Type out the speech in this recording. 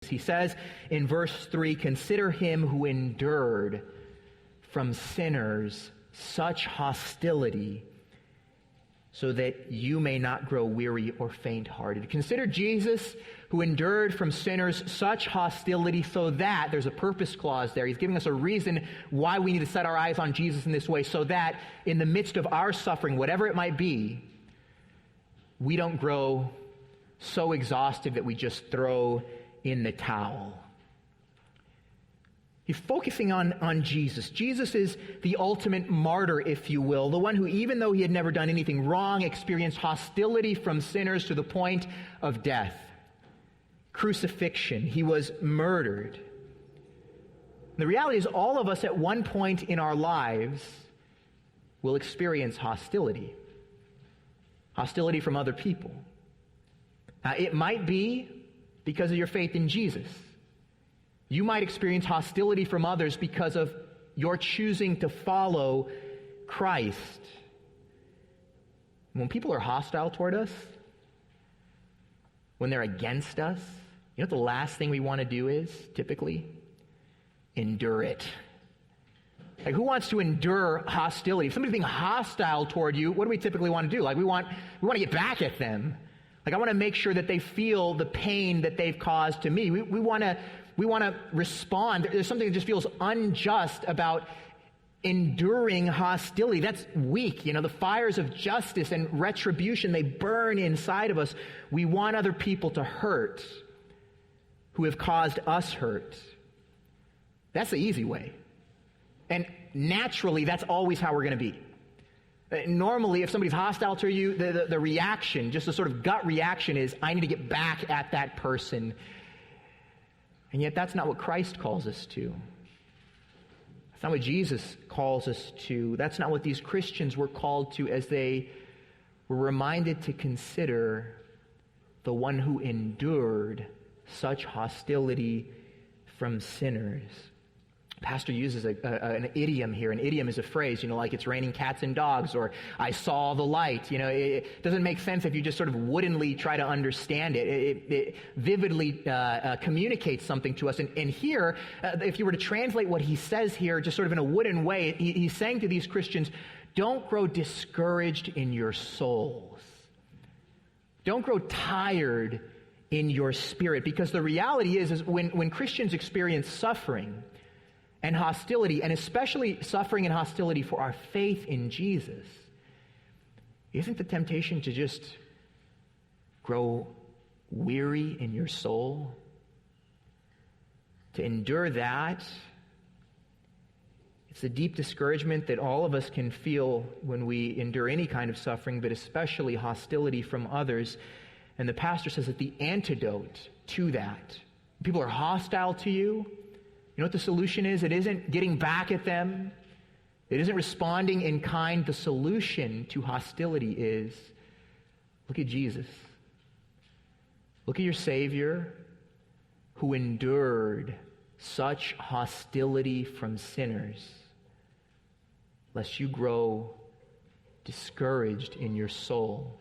He says in verse 3, "Consider him who endured from sinners such hostility, so that you may not grow weary or faint-hearted." Consider Jesus who endured from sinners such hostility, so that, there's a purpose clause there. He's giving us a reason why we need to set our eyes on Jesus in this way, so that in the midst of our suffering, whatever it might be, we don't grow so exhausted that we just throw in the towel. He's focusing on Jesus. Jesus is the ultimate martyr, if you will, the one who, even though he had never done anything wrong, experienced hostility from sinners to the point of death, crucifixion. He was murdered. The reality is, all of us at one point in our lives will experience hostility. Hostility from other people. Now, it might be because of your faith in Jesus. You might experience hostility from others because of your choosing to follow Christ. When people are hostile toward us, when they're against us, you know what the last thing we want to do is, typically? Endure it. Like, who wants to endure hostility? If somebody's being hostile toward you, what do we typically want to do? Like, we want to get back at them. Like, I want to make sure that they feel the pain that they've caused to me. We want to respond. There's something that just feels unjust about enduring hostility. That's weak. You know, the fires of justice and retribution, they burn inside of us. We want other people to hurt who have caused us hurt. That's the easy way. And naturally, that's always how we're going to be. Normally, if somebody's hostile to you, the reaction, just the sort of gut reaction is, I need to get back at that person. And yet that's not what Christ calls us to. That's not what Jesus calls us to. That's not what these Christians were called to as they were reminded to consider the one who endured such hostility from sinners. Pastor uses an idiom here. An idiom is a phrase, like it's raining cats and dogs, or I saw the light. It doesn't make sense if you just sort of woodenly try to understand it. It vividly communicates something to us. And here, if you were to translate what he says here just sort of in a wooden way, he's saying to these Christians, don't grow discouraged in your souls. Don't grow tired in your spirit, because the reality is when Christians experience suffering and hostility, and especially suffering and hostility for our faith in Jesus, isn't the temptation to just grow weary in your soul? To endure that, it's a deep discouragement that all of us can feel when we endure any kind of suffering, but especially hostility from others. And the pastor says that the antidote to that, people are hostile to you, you know what the solution is? It isn't getting back at them. It isn't responding in kind. The solution to hostility is, look at Jesus. Look at your Savior who endured such hostility from sinners, lest you grow discouraged in your soul.